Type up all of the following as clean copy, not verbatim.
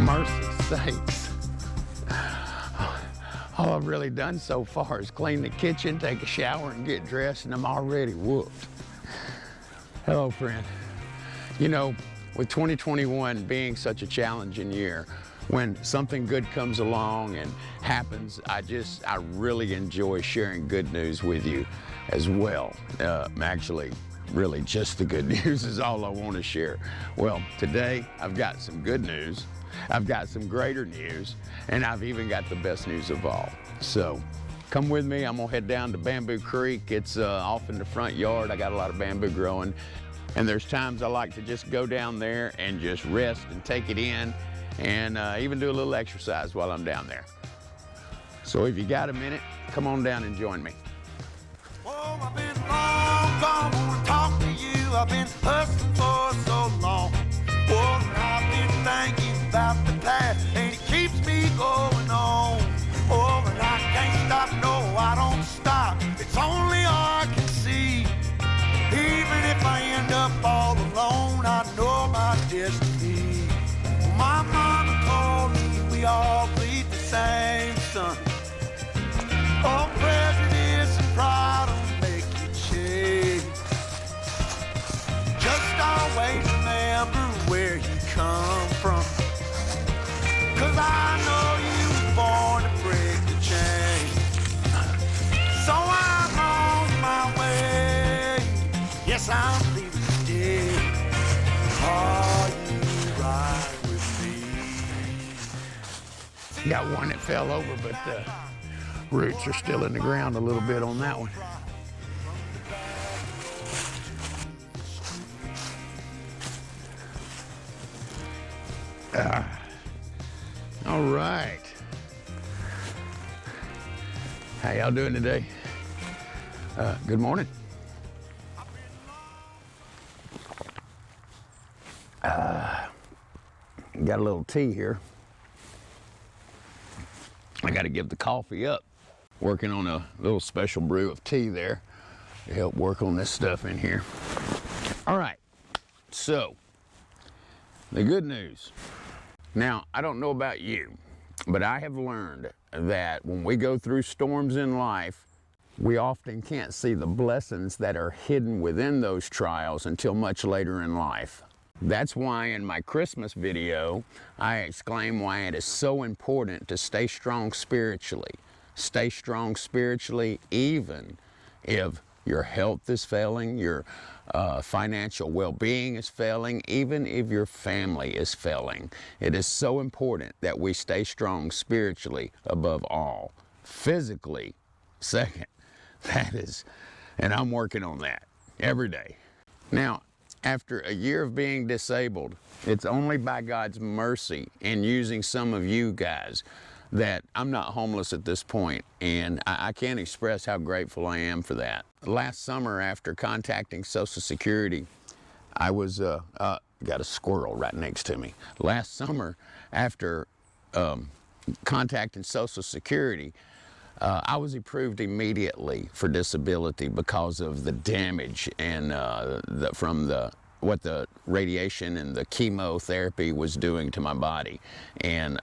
Mercy sakes. All I've really done so far is clean the kitchen, take a shower, and get dressed, and I'm already whooped. Hello, friend. You know, with 2021 being such a challenging year, when something good comes along and happens, I really enjoy sharing good news with you as well. Actually, really just the good news is all I want to share. Well, today I've got some good news, I've got some greater news, and I've even got the best news of all. So come with me, I'm gonna head down to Bamboo Creek. It's off in the front yard. I got a lot of bamboo growing, and there's times I like to just go down there and just rest and take it in, and even do a little exercise while I'm down there. So if you got a minute, come on down and join me. Oh, I've been long gone, wanna talk to you. I've been hustling for so long. Oh, and I've been thinking about the past, and it keeps me going on. Oh, and I can't stop, no, I don't stop. It's only I can see. Even if I end up all alone, I know my destiny. My mama told me we all bleed the same sun. Oh, prejudice and pride don't make you change. Just always remember where you come from. 'Cause I know you were born to break the chain. So I'm on my way. Yes, I'm leaving today. Are you right with me? Got one that fell over, but the roots are still in the ground a little bit on that one. All right. How y'all doing today? Good morning. Got a little tea here. I got to give the coffee up. Working on a little special brew of tea there to help work on this stuff in here. All right, so the good news. Now, I don't know about you, but I have learned that when we go through storms in life, we often can't see the blessings that are hidden within those trials until much later in life. That's why in my Christmas video, I exclaim why it is so important to stay strong spiritually. Stay strong spiritually even if your health is failing, your financial well-being is failing, even if your family is failing. It is so important that we stay strong spiritually above all. Physically, second. That is, and I'm working on that every day. Now, after a year of being disabled, it's only by God's mercy and using some of you guys that I'm not homeless at this point, and I can't express how grateful I am for that. Last summer, after contacting Social Security, I was, got a squirrel right next to me. Last summer, after contacting Social Security, I was approved immediately for disability because of the damage and what the radiation and the chemotherapy was doing to my body. And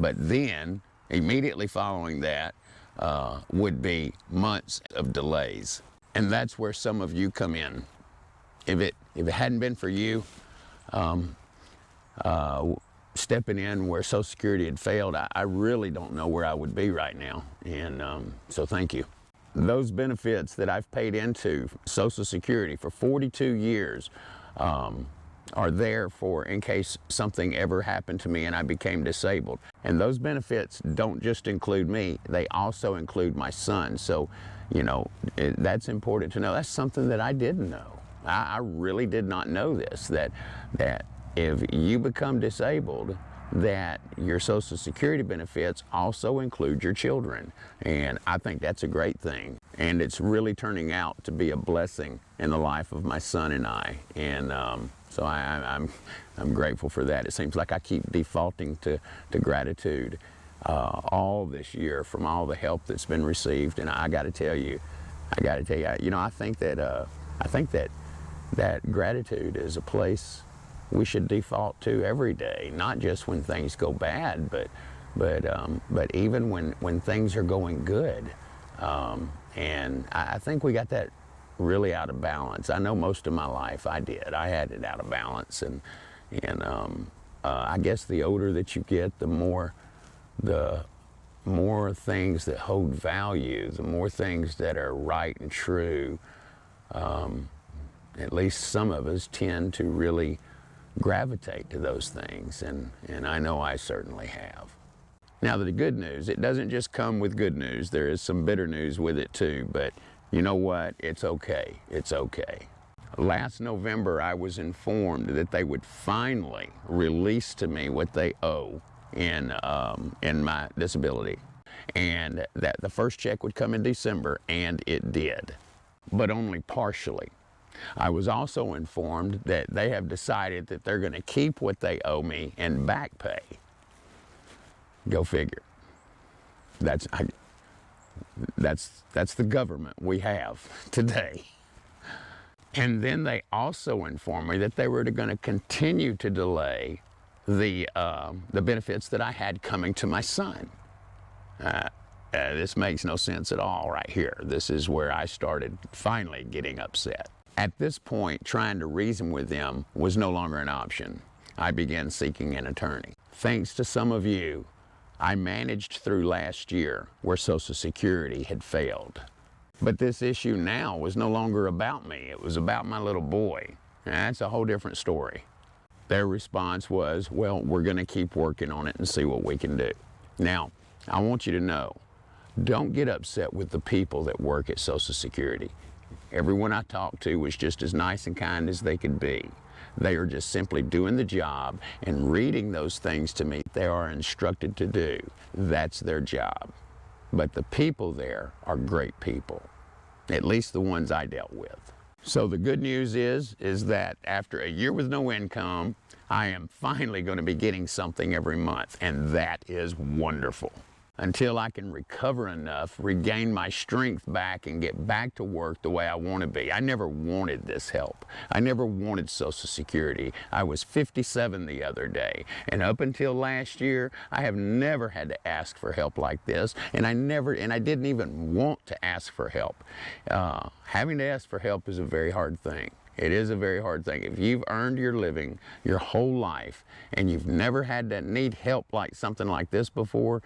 but then, immediately following that, would be months of delays. And that's where some of you come in. If it hadn't been for you stepping in where Social Security had failed, I really don't know where I would be right now. And so thank you. Those benefits that I've paid into Social Security for 42 years are there for in case something ever happened to me and I became disabled. And those benefits don't just include me, they also include my son. So, you know, that's important to know. That's something that I didn't know. I really did not know this, that if you become disabled, that your Social Security benefits also include your children. And I think that's a great thing. And it's really turning out to be a blessing in the life of my son and I. And so I'm grateful for that. It seems like I keep defaulting to gratitude all this year from all the help that's been received. And I got to tell you, you know, I think that gratitude is a place we should default to every day, not just when things go bad, but even when things are going good. And I think we got that really out of balance. I know most of my life I did. I had it out of balance, and I guess the older that you get, the more things that hold value, the more things that are right and true. At least some of us tend to really gravitate to those things, and I know I certainly have. Now, the good news, it doesn't just come with good news. There is some bitter news with it too, but you know what? It's okay. It's okay. Last November, I was informed that they would finally release to me what they owe in my disability, and that the first check would come in December, and it did, but only partially. I was also informed that they have decided that they're going to keep what they owe me in back pay. Go figure. That's the government we have today. And then they also informed me that they were going to continue to delay the benefits that I had coming to my son. This makes no sense at all right here. This is where I started finally getting upset. At this point, trying to reason with them was no longer an option. I began seeking an attorney. Thanks to some of you, I managed through last year where Social Security had failed. But this issue now was no longer about me. It was about my little boy. And that's a whole different story. Their response was, well, we're going to keep working on it and see what we can do. Now, I want you to know, don't get upset with the people that work at Social Security. Everyone I talked to was just as nice and kind as they could be. They are just simply doing the job and reading those things to me they are instructed to do. That's their job. But the people there are great people, at least the ones I dealt with. So the good news is that after a year with no income, I am finally going to be getting something every month, and that is wonderful. Until I can recover enough, regain my strength back, and get back to work the way I want to be. I never wanted this help. I never wanted Social Security. I was 57 the other day, and up until last year, I have never had to ask for help like this, and I didn't even want to ask for help. Having to ask for help is a very hard thing. It is a very hard thing. If you've earned your living your whole life, and you've never had to need help like something like this before,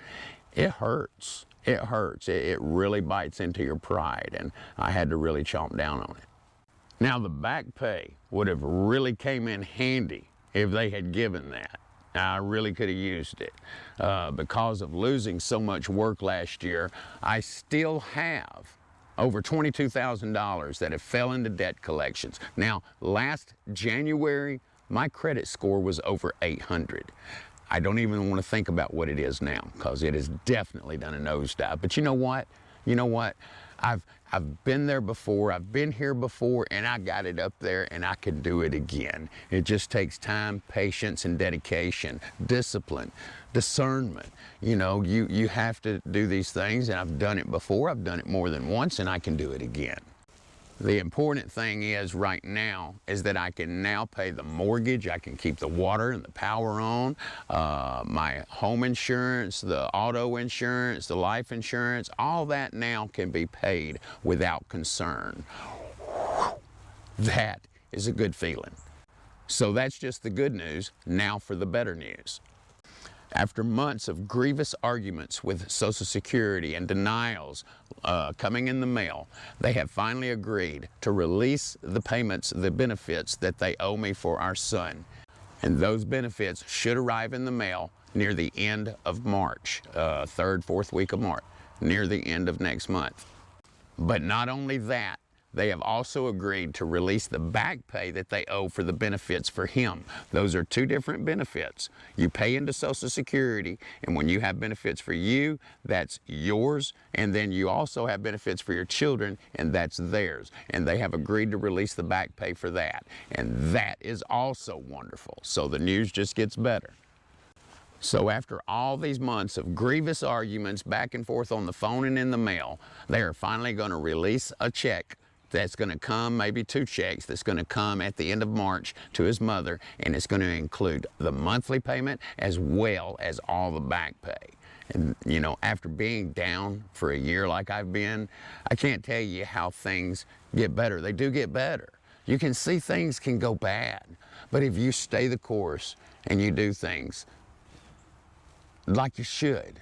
it hurts. It hurts. It really bites into your pride, and I had to really chomp down on it. Now, the back pay would have really came in handy if they had given that. I really could have used it. Because of losing so much work last year, I still have over $22,000 that have fell into debt collections. Now, last January, my credit score was over 800. I don't even want to think about what it is now, because it has definitely done a nosedive. But you know what? You know what? I've been there before. I've been here before, and I got it up there, and I could do it again. It just takes time, patience, and dedication, discipline, discernment. You know, you have to do these things, and I've done it before. I've done it more than once, and I can do it again. The important thing is right now is that I can now pay the mortgage, I can keep the water and the power on, my home insurance, the auto insurance, the life insurance, all that now can be paid without concern. That is a good feeling. So that's just the good news. Now for the better news. After months of grievous arguments with Social Security and denials coming in the mail, they have finally agreed to release the payments, the benefits that they owe me for our son. And those benefits should arrive in the mail near the end of March, third, fourth week of March, near the end of next month. But not only that, they have also agreed to release the back pay that they owe for the benefits for him. Those are two different benefits. You pay into Social Security, and when you have benefits for you, that's yours, and then you also have benefits for your children, and that's theirs. And they have agreed to release the back pay for that. And that is also wonderful. So the news just gets better. So after all these months of grievous arguments back and forth on the phone and in the mail, they are finally going to release a check that's going to come, maybe 2 checks that's going to come at the end of March to his mother, and it's going to include the monthly payment as well as all the back pay. And, you know, after being down for a year like I've been, I can't tell you how things get better. They do get better. You can see things can go bad, but if you stay the course and you do things like you should,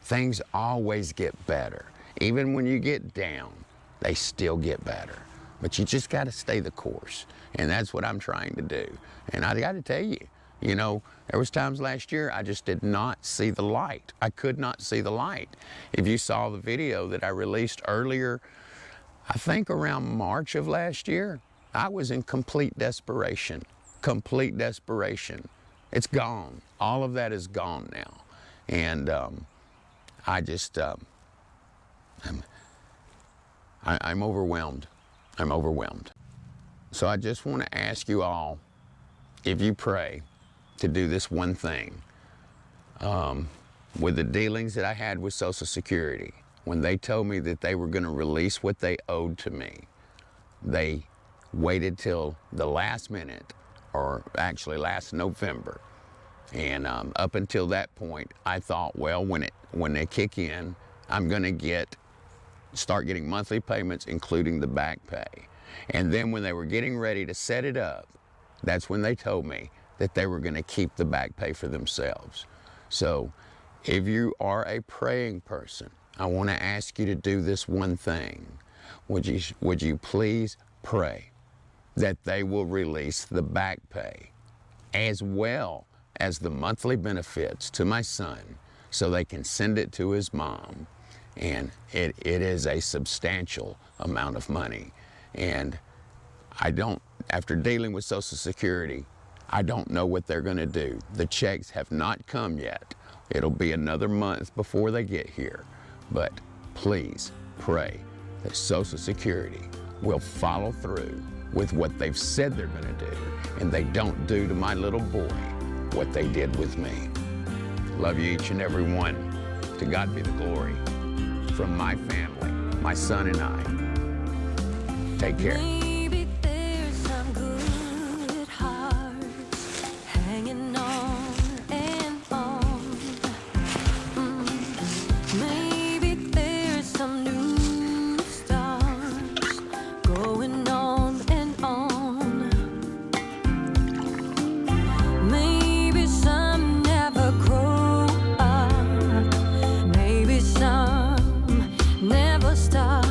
things always get better. Even when you get down, they still get better. But you just got to stay the course, and that's what I'm trying to do. And I got to tell you, you know, there was times last year I just did not see the light. I could not see the light. If you saw the video that I released earlier, I think around March of last year, I was in complete desperation. Complete desperation. It's gone. All of that is gone now. And I just, I'm overwhelmed. I'm overwhelmed. So I just want to ask you all, if you pray, to do this one thing. With the dealings that I had with Social Security, when they told me that they were going to release what they owed to me, they waited till the last minute, or actually last November. And up until that point, I thought, well, when they kick in, I'm going to start getting monthly payments, including the back pay. And then when they were getting ready to set it up, that's when they told me that they were going to keep the back pay for themselves. So if you are a praying person, I want to ask you to do this one thing. Would you please pray that they will release the back pay as well as the monthly benefits to my son so they can send it to his mom. And it is a substantial amount of money. And after dealing with Social Security, I don't know what they're going to do. The checks have not come yet. It'll be another month before they get here. But please pray that Social Security will follow through with what they've said they're going to do, and they don't do to my little boy what they did with me. Love you each and every one. To God be the glory. From my family, my son and I. Take care. Maybe there's some good hearts hanging on and on. Maybe there's some new stars going on and on. Maybe some never grow up. Maybe some never stop.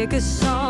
Pick a song.